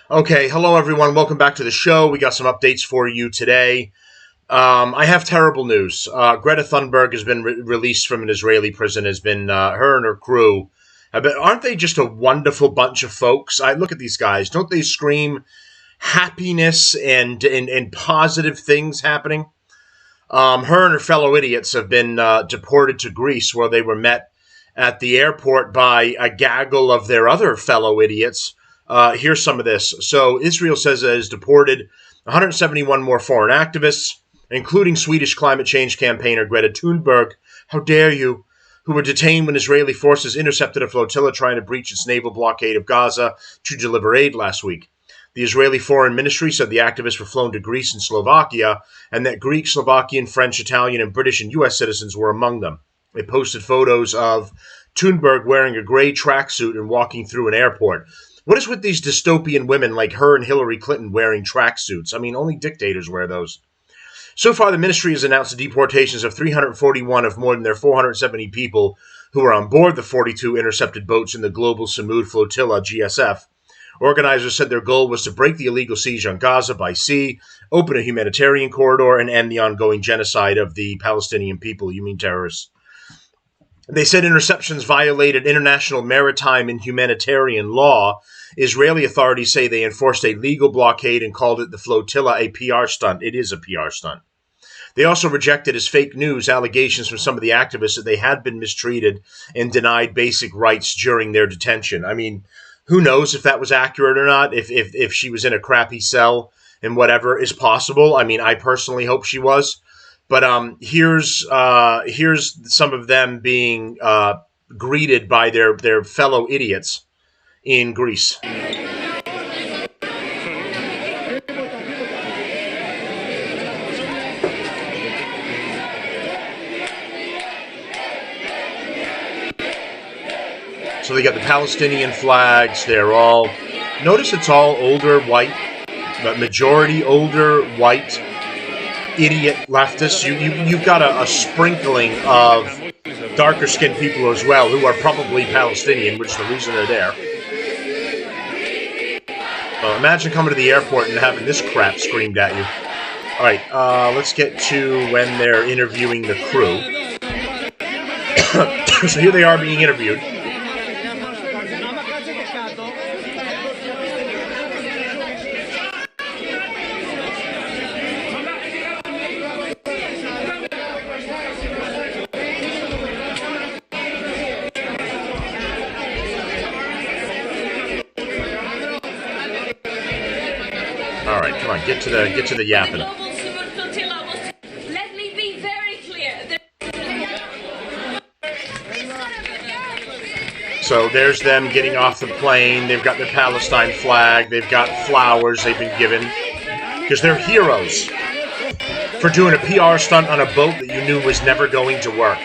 Okay, hello everyone. Welcome back to the show. We got some updates for you today. I have terrible news. Greta Thunberg has been released from an Israeli prison. Has been her and her crew. Aren't they just a wonderful bunch of folks? I look at these guys. Don't they scream happiness and positive things happening? Her and her fellow idiots have been deported to Greece, where they were met at the airport by a gaggle of their other fellow idiots. Here's some of this. So Israel says it has deported 171 more foreign activists, including Swedish climate change campaigner Greta Thunberg. How dare you? Who were detained when Israeli forces intercepted a flotilla trying to breach its naval blockade of Gaza to deliver aid last week. The Israeli Foreign Ministry said the activists were flown to Greece and Slovakia, and that Greek, Slovakian, French, Italian, and British and U.S. citizens were among them. They posted photos of Thunberg wearing a gray tracksuit and walking through an airport. What is with these dystopian women like her and Hillary Clinton wearing tracksuits? I mean, only dictators wear those. So far, the ministry has announced the deportations of 341 of more than their 470 people who were on board the 42 intercepted boats in the Global Samud Flotilla, GSF. Organizers said their goal was to break the illegal siege on Gaza by sea, open a humanitarian corridor, and end the ongoing genocide of the Palestinian people. You mean terrorists. They said interceptions violated international maritime and humanitarian law. Israeli authorities say they enforced a legal blockade and called it the flotilla a PR stunt. It is a PR stunt. They also rejected as fake news allegations from some of the activists that they had been mistreated and denied basic rights during their detention. I mean, who knows if that was accurate or not, if she was in a crappy cell and whatever is possible. I mean, I personally hope she was. But here's some of them being greeted by their fellow idiots in Greece. So they got the Palestinian flags. They're all, notice it's all older white, but majority older white idiot leftists. You've got a sprinkling of darker skinned people as well who are probably Palestinian, which is the reason they're there. Imagine coming to the airport and having this crap screamed at you. All right, let's get to when they're interviewing the crew. So here they are being interviewed. All right, come on, get to the yapping. Let me be very clear. So there's them getting off the plane. They've got their Palestine flag. They've got flowers they've been given because they're heroes for doing a PR stunt on a boat that you knew was never going to work.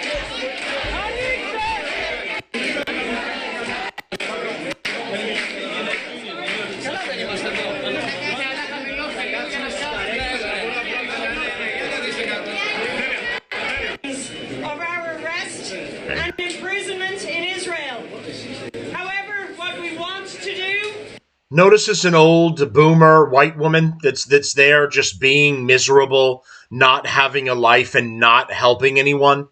Notice it's an old boomer white woman that's there just being miserable, not having a life, and not helping anyone.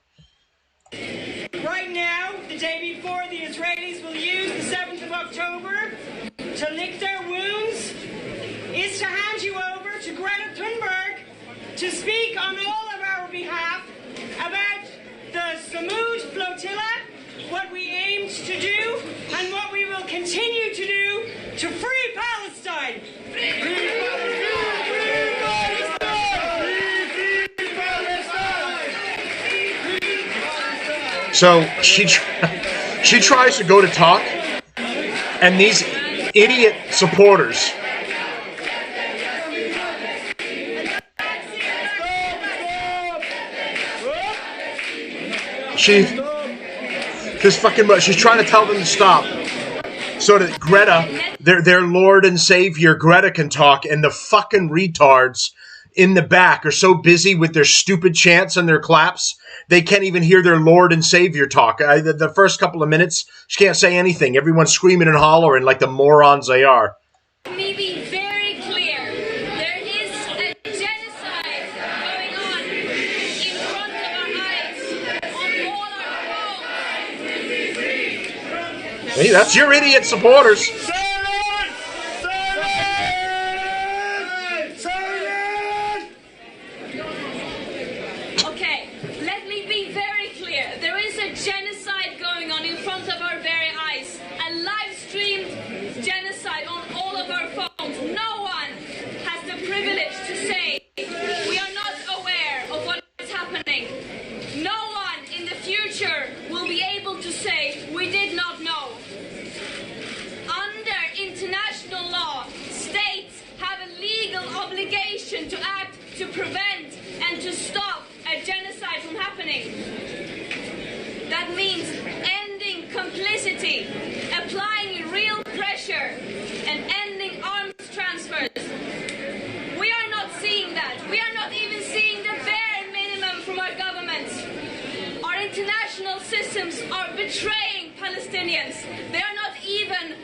Right now, the day before, the Israelis will use the 7th of October to lick their wounds, is to hand you over to Greta Thunberg to speak on all of our behalf about the Samud Flotilla, what we aimed to do, and what we will continue to do to free Palestine. Free Palestine! Free Palestine! Free Palestine! So she tries to go to talk, and these idiot supporters she's trying to tell them to stop so that Greta, their Lord and Savior Greta, can talk, and the fucking retards in the back are so busy with their stupid chants and their claps, they can't even hear their Lord and Savior talk. The first couple of minutes, she can't say anything. Everyone's screaming and hollering like the morons they are. Maybe Hey, that's your idiot supporters. Okay, let me be very clear. There is a genocide going on in front of our very eyes. A live-streamed genocide on all of our phones. No one has the privilege to say we are not aware of what is happening. No one in the future will be able to say we did not know. Under international law, states have a legal obligation to act to prevent and to stop a genocide from happening. That means ending complicity, applying real pressure, and ending arms transfers. We are not seeing that. We are not even seeing the bare minimum from our governments. Our international systems are betraying Palestinians. They are not even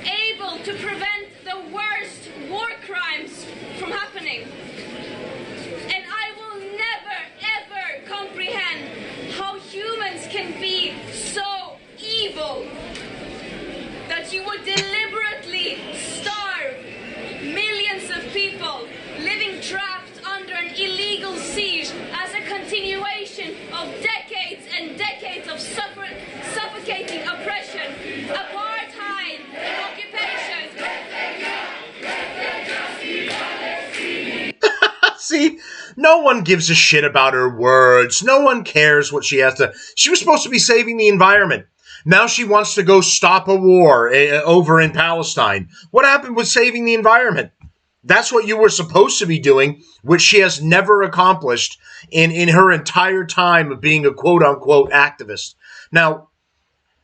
able to prevent the worst war crimes from happening. And I will never, ever comprehend how humans can be so evil that you would deliberately starve millions of people living trapped under an illegal siege as a continuation of decades and decades of suffocating oppression, apartheid, and occupation. See, no one gives a shit about her words. No one cares what she has to. She was supposed to be saving the environment. Now she wants to go stop a war over in Palestine. What happened with saving the environment? That's what you were supposed to be doing, which she has never accomplished in her entire time of being a quote-unquote activist. Now,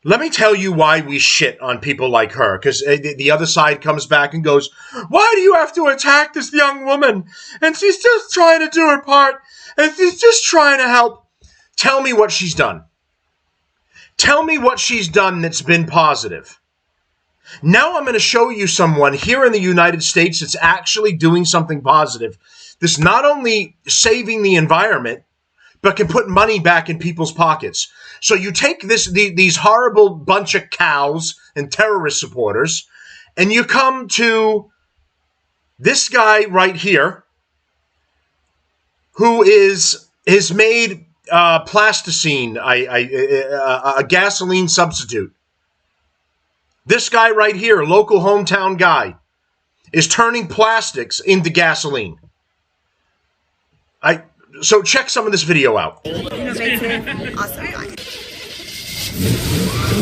let me tell you why we shit on people like her, because the other side comes back and goes, why do you have to attack this young woman? And she's just trying to do her part, and she's just trying to help. Tell me what she's done. Tell me what she's done that's been positive. Now I'm going to show you someone here in the United States that's actually doing something positive. That's not only saving the environment, but can put money back in people's pockets. So you take these horrible bunch of cows and terrorist supporters, and you come to this guy right here, who has made plasticine a gasoline substitute. This guy right here, local hometown guy, is turning plastics into gasoline. So check some of this video out. Innovative, awesome guy.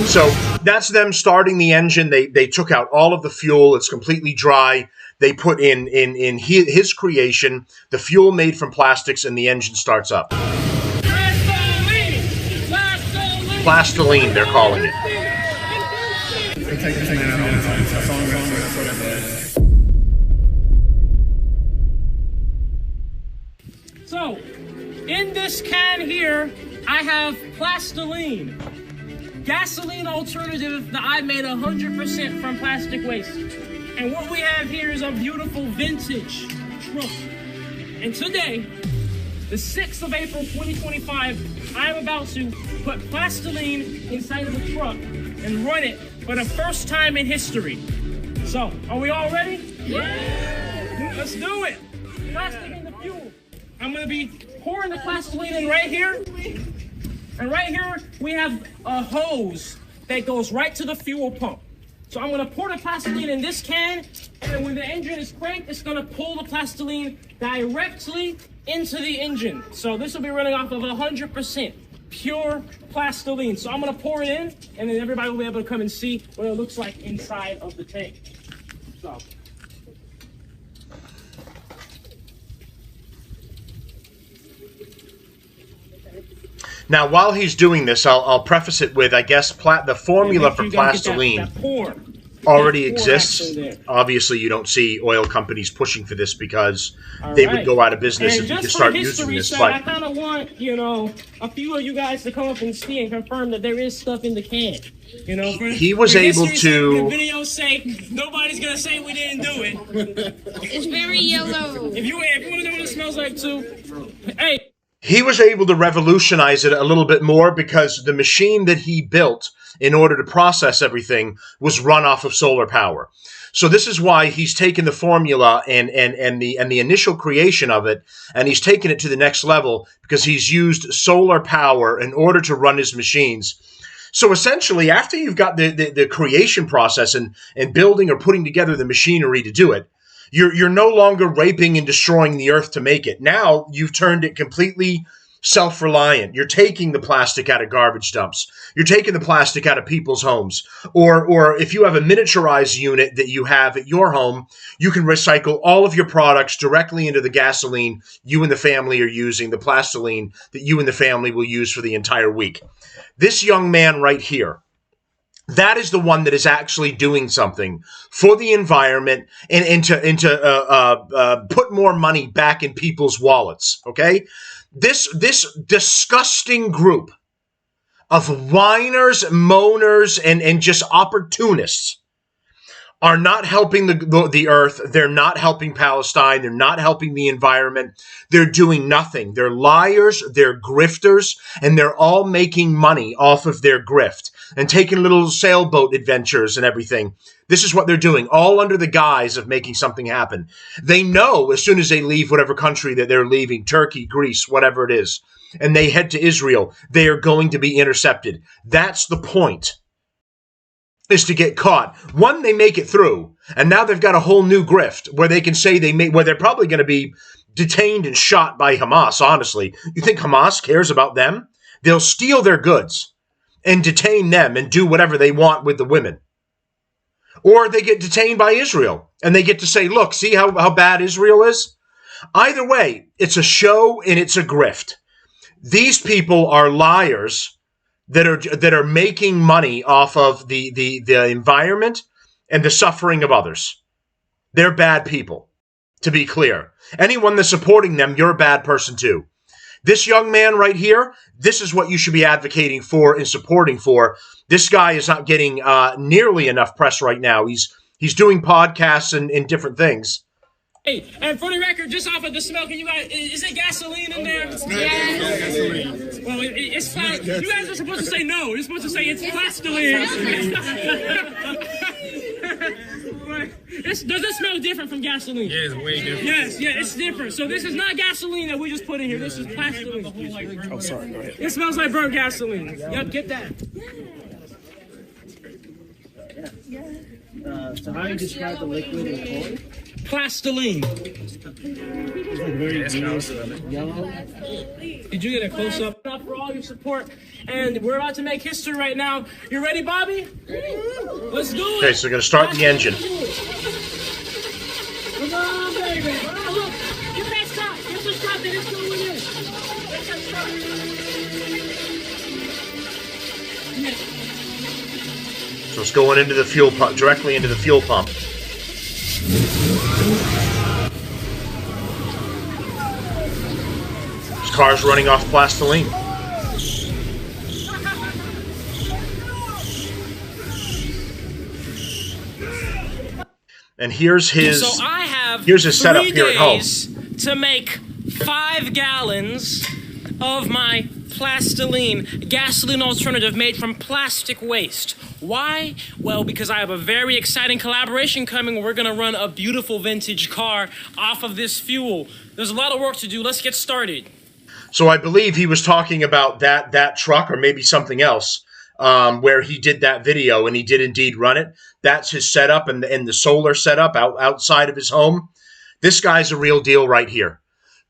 So that's them starting the engine. They took out all of the fuel. It's completely dry. They put in his creation, the fuel made from plastics, and the engine starts up. Plastiline, they're calling it. So, in this can here, I have plastiline. Gasoline alternative that I made 100% from plastic waste. And what we have here is a beautiful vintage truck. And today, the 6th of April 2025, I'm about to put plastiline inside of the truck and run it for the first time in history. So, are we all ready? Yeah! Let's do it! Plastic in the fuel. I'm gonna be pouring the plastiline in right here. And right here, we have a hose that goes right to the fuel pump. So I'm gonna pour the plastiline in this can, and then when the engine is cranked, it's gonna pull the plastiline directly into the engine. So this will be running off of 100% pure plastiline. So I'm gonna pour it in, and then everybody will be able to come and see what it looks like inside of the tank. So. Now, while he's doing this, I'll preface it with, I guess, the formula for plastiline already exists. Obviously, you don't see oil companies pushing for this because they would go out of business if you could start using this. But I kind of want, a few of you guys to come up and see and confirm that there is stuff in the can. He was able to. The video say nobody's gonna say we didn't do it. It's very yellow. If you want to know what it smells like too, hey. he was able to revolutionize it a little bit more because the machine that he built in order to process everything was run off of solar power. So this is why he's taken the formula and the initial creation of it, and he's taken it to the next level because he's used solar power in order to run his machines. So essentially, after you've got the creation process and building or putting together the machinery to do it, you're no longer raping and destroying the earth to make it. Now you've turned it completely self-reliant. You're taking the plastic out of garbage dumps. You're taking the plastic out of people's homes. Or if you have a miniaturized unit that you have at your home, you can recycle all of your products directly into the gasoline you and the family are using, the plastiline that you and the family will use for the entire week. This young man right here, that is the one that is actually doing something for the environment and to put more money back in people's wallets, okay? This disgusting group of whiners, moaners, and just opportunists are not helping the earth. They're not helping Palestine. They're not helping the environment. They're doing nothing. They're liars. They're grifters, and they're all making money off of their grift and taking little sailboat adventures and everything. This is what they're doing, all under the guise of making something happen. They know as soon as they leave whatever country that they're leaving, Turkey, Greece, whatever it is, and they head to Israel, they are going to be intercepted. That's the point, is to get caught. One, they make it through, and now they've got a whole new grift where they can say where they're probably going to be detained and shot by Hamas, honestly. You think Hamas cares about them? They'll steal their goods and detain them and do whatever they want with the women. Or they get detained by Israel, and they get to say, look, see how bad Israel is? Either way, it's a show and it's a grift. These people are liars that are making money off of the environment and the suffering of others. They're bad people, to be clear. Anyone that's supporting them, you're a bad person too. This young man right here, this is what you should be advocating for and supporting for. This guy is not getting nearly enough press right now. He's doing podcasts and different things. Hey, and for the record, just off of the smell, is it gasoline in there? Yes. Well, it's fine. You guys are supposed to say no. You're supposed to say it's plastiline. Does it smell different from gasoline? Yeah, it's way different. Yes, it's different. So this is not gasoline that we just put in here. This is plastiline. Oh, sorry, go ahead. It smells like burnt gasoline. Yep, get that. So how do you describe the liquid in corn? Plastiline. It's like very yellow. Did you get a close-up? For all your support, and we're about to make history right now. You ready, Bobby? Let's do it. Okay, so we're going to start the engine. Come on, baby. Oh, look. Get that shot. Get the shot that it's going in. Get that shot. Yes. So it's going into the fuel pump, directly into the fuel pump. This car's running off plastiline. And here's his setup here at home. To make 5 gallons of my plastiline gasoline alternative made from plastic waste. Why? Well, because I have a very exciting collaboration coming. We're going to run a beautiful vintage car off of this fuel. There's a lot of work to do. Let's get started. So I believe he was talking about that truck or maybe something else where he did that video, and he did indeed run it. That's his setup and the solar setup outside of his home. This guy's a real deal right here.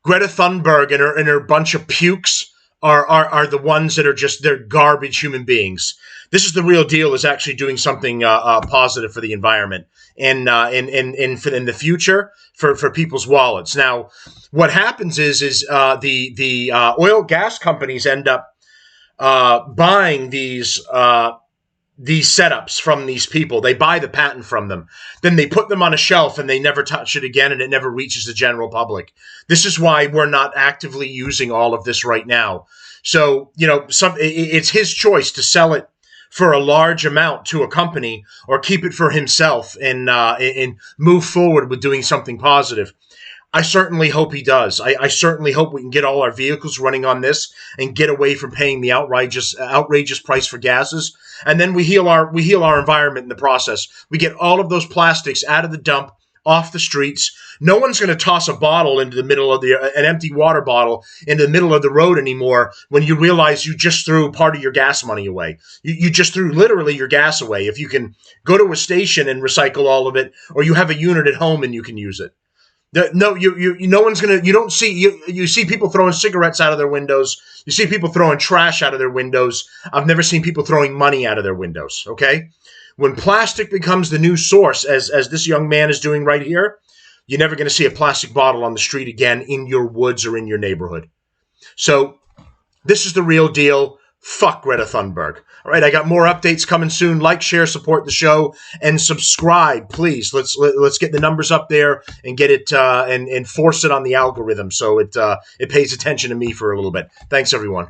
Greta Thunberg and her bunch of pukes are the ones that are just, they're garbage human beings. This is the real deal, is actually doing something positive for the environment and in the future for people's wallets. Now, what happens is the oil gas companies end up buying these setups from these people. They buy the patent from them. Then they put them on a shelf and they never touch it again, and it never reaches the general public. This is why we're not actively using all of this right now. So, it's his choice to sell it for a large amount to a company or keep it for himself and move forward with doing something positive. I certainly hope he does. I certainly hope we can get all our vehicles running on this and get away from paying the outrageous price for gases. And then we heal our environment in the process. We get all of those plastics out of the dump, off the streets. No one's going to toss a bottle into the middle of an empty water bottle into the middle of the road anymore when you realize you just threw part of your gas money away. You just threw literally your gas away. If you can go to a station and recycle all of it, or you have a unit at home and you can use it. No, no one's gonna. You don't see you see people throwing cigarettes out of their windows. You see people throwing trash out of their windows. I've never seen people throwing money out of their windows. Okay, when plastic becomes the new source, as this young man is doing right here, you're never going to see a plastic bottle on the street again in your woods or in your neighborhood. So this is the real deal. Fuck Greta Thunberg. All right, I got more updates coming soon. Like, share, support the show, and subscribe, please. Let's get the numbers up there and get it and force it on the algorithm so it pays attention to me for a little bit. Thanks, everyone.